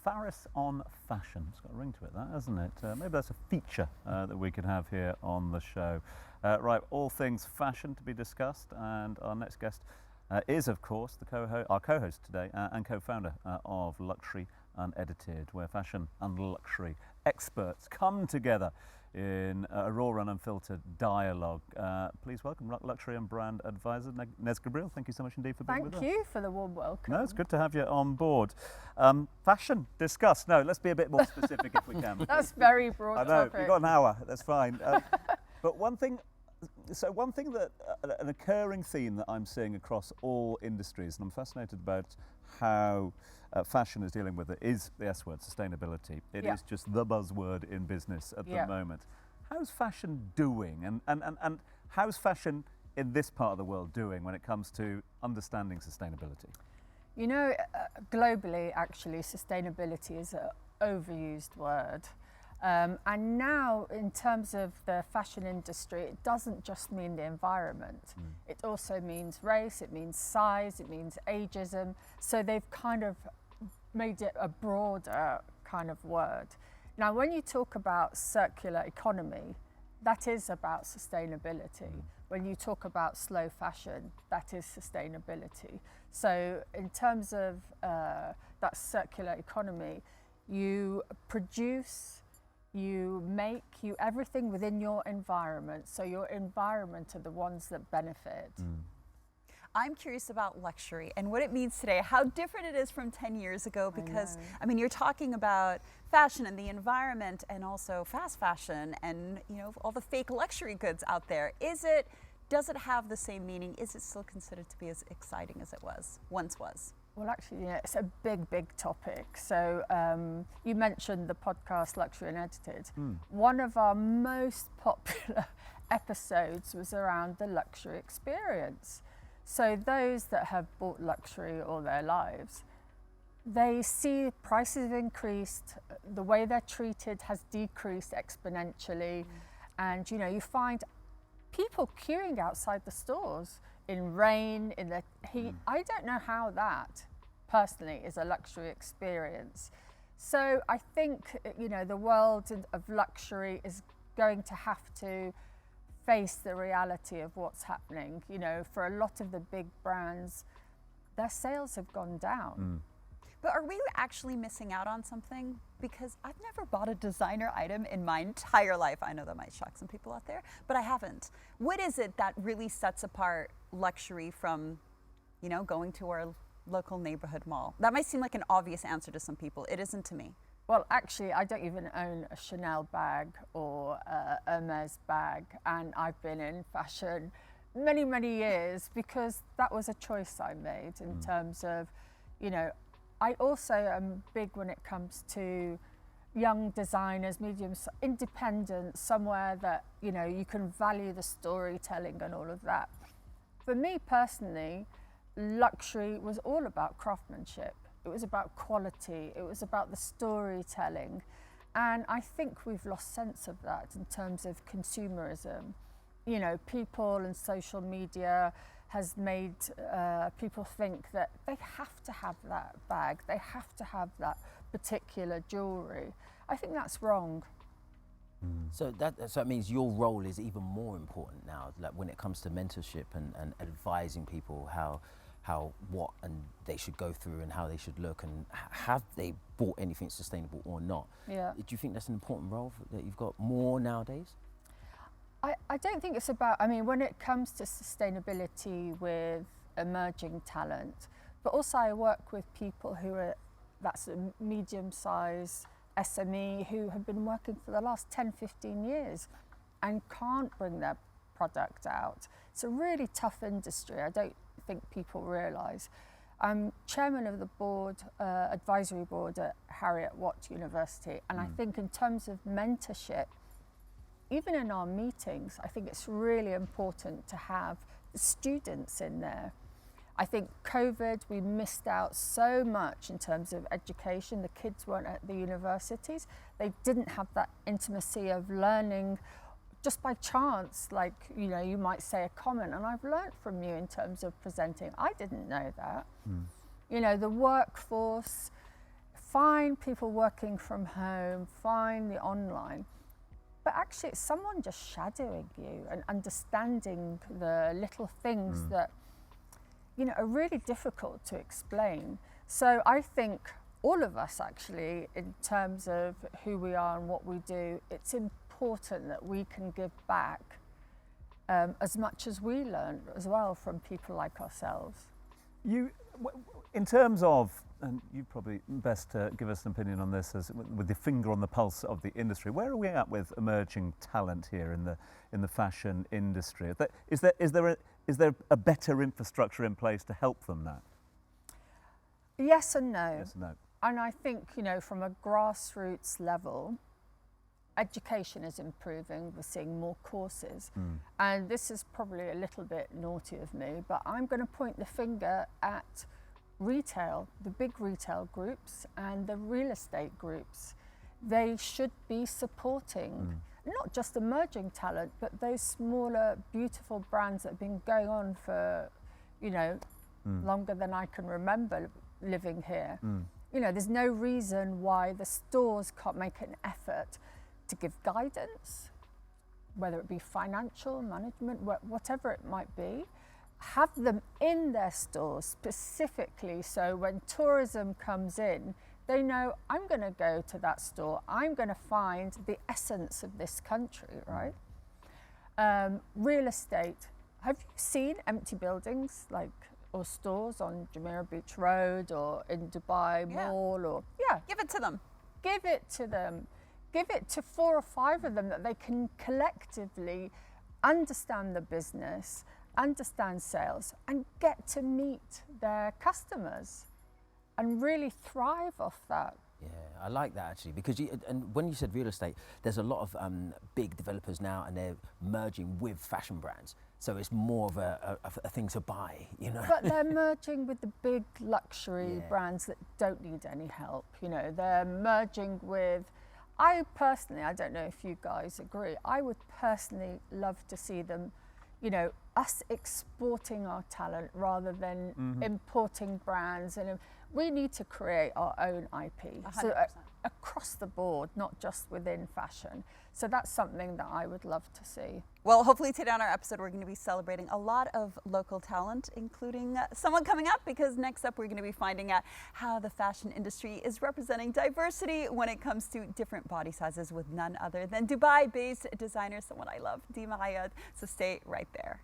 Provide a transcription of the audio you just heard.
Faris on fashion. It's got a ring to it, that, hasn't it? Maybe that's a feature that we could have here on the show. Right, all things fashion to be discussed, and our next guest is, of course, our co-host today and co-founder of Luxury Unedited, where fashion and luxury experts come together in a raw and unfiltered dialogue. Please welcome luxury and brand advisor Nez Gebreel. Thank you so much indeed for being with us. Thank you for the warm welcome. No, it's good to have you on board. Fashion, discuss. No, let's be a bit more specific if we can. That's very broad. I know, topic. you've got an hour, that's fine. But one thing that an occurring theme that I'm seeing across all industries, and I'm fascinated about how fashion is dealing with it, is the S word, sustainability. It is just the buzzword in business at the moment. How's fashion doing, and how's fashion in this part of the world doing when it comes to understanding sustainability? You know, globally, actually, sustainability is an overused word. And now, in terms of the fashion industry, it doesn't just mean the environment. It also means race, it means size, it means ageism. So they've kind of made it a broader kind of word. Now, when you talk about circular economy, that is about sustainability. When you talk about slow fashion, that is sustainability. So in terms of that circular economy, you produce, you make, everything within your environment. So your environment are the ones that benefit. I'm curious about luxury and what it means today, how different it is from 10 years ago, because I mean, you're talking about fashion and the environment and also fast fashion and, you know, all the fake luxury goods out there. Does it have the same meaning? Is it still considered to be as exciting as it once was? Well, actually, yeah, it's a big topic. So you mentioned the podcast Luxury Unedited. One of our most popular episodes was around the luxury experience. So those that have bought luxury all their lives, they see prices have increased, the way they're treated has decreased exponentially. And, you know, you find people queuing outside the stores in rain, in the heat. I don't know how that personally is a luxury experience. So I think, you know, the world of luxury is going to have to face the reality of what's happening. You know, for a lot of the big brands, their sales have gone down. But are we actually missing out on something? Because I've never bought a designer item in my entire life. I know that might shock some people out there, but I haven't. What is it that really sets apart luxury from, you know, going to our local neighborhood mall? That might seem like an obvious answer to some people. It isn't to me. Well, actually, I don't even own a Chanel bag or a Hermes bag, and I've been in fashion many years because that was a choice I made in terms of, you know, I also am big when it comes to young designers, independent, somewhere that, you know, you can value the storytelling and all of that. For me personally, luxury was all about craftsmanship. It was about quality. It was about the storytelling. And I think we've lost sense of that in terms of consumerism. You know, people and social media has made people think that they have to have that bag, they have to have that particular jewelry. I think that's wrong. So that means your role is even more important now, like when it comes to mentorship and advising people what they should go through and how they should look, and have they bought anything sustainable or not. Do you think that's an important role that you've got more nowadays? I don't think it's about, I mean, when it comes to sustainability with emerging talent, but also I work with people who are, that's a medium-sized SME who have been working for the last 10, 15 years and can't bring their product out. It's a really tough industry. I don't think people realise. I'm chairman of the board, advisory board at Heriot-Watt University, and I think in terms of mentorship, even in our meetings, I think it's really important to have the students in there. I think COVID, we missed out so much in terms of education. The kids weren't at the universities. They didn't have that intimacy of learning just by chance, like, you know, you might say a comment, and I've learned from you in terms of presenting. I didn't know that. You know, the workforce fine people working from home, fine the online, but actually it's someone just shadowing you and understanding the little things that, you know, are really difficult to explain. So I think all of us actually, in terms of who we are and what we do, it's important that we can give back as much as we learn as well from people like ourselves. In terms of, and you probably best give us an opinion on this as with the finger on the pulse of the industry, where are we at with emerging talent here in the fashion industry? Is there a better infrastructure in place to help them now? Yes and no. Yes and no. And I think, you know, from a grassroots level, education is improving. We're seeing more courses. And this is probably a little bit naughty of me, but I'm going to point the finger at retail, the big retail groups and the real estate groups. They should be supporting not just emerging talent, but those smaller, beautiful brands that have been going on for, you know, longer than I can remember living here. You know, there's no reason why the stores can't make an effort to give guidance, whether it be financial, management, whatever it might be. Have them in their stores specifically, so when tourism comes in, they know, I'm going to go to that store, I'm going to find the essence of this country, right? Real estate. Have you seen empty buildings or stores on Jumeirah Beach Road or in Dubai Mall? Or Give it to them. Give it to them. Give it to 4 or 5 of them that they can collectively understand the business, understand sales, and get to meet their customers and really thrive off that. Yeah, I like that actually, because and when you said real estate, there's a lot of big developers now, and they're merging with fashion brands. So it's more of a thing to buy, you know. But they're merging with the big luxury brands that don't need any help. You know, they're merging with. I personally, I don't know if you guys agree, I would personally love to see them, you know, us exporting our talent rather than importing brands. And we need to create our own IP. 100%. So across the board, not just within fashion. So that's something that I would love to see. Well, hopefully today on our episode, we're going to be celebrating a lot of local talent, including someone coming up, because next up, we're going to be finding out how the fashion industry is representing diversity when it comes to different body sizes with none other than Dubai-based designer, someone I love, Dima Ayad. So stay right there.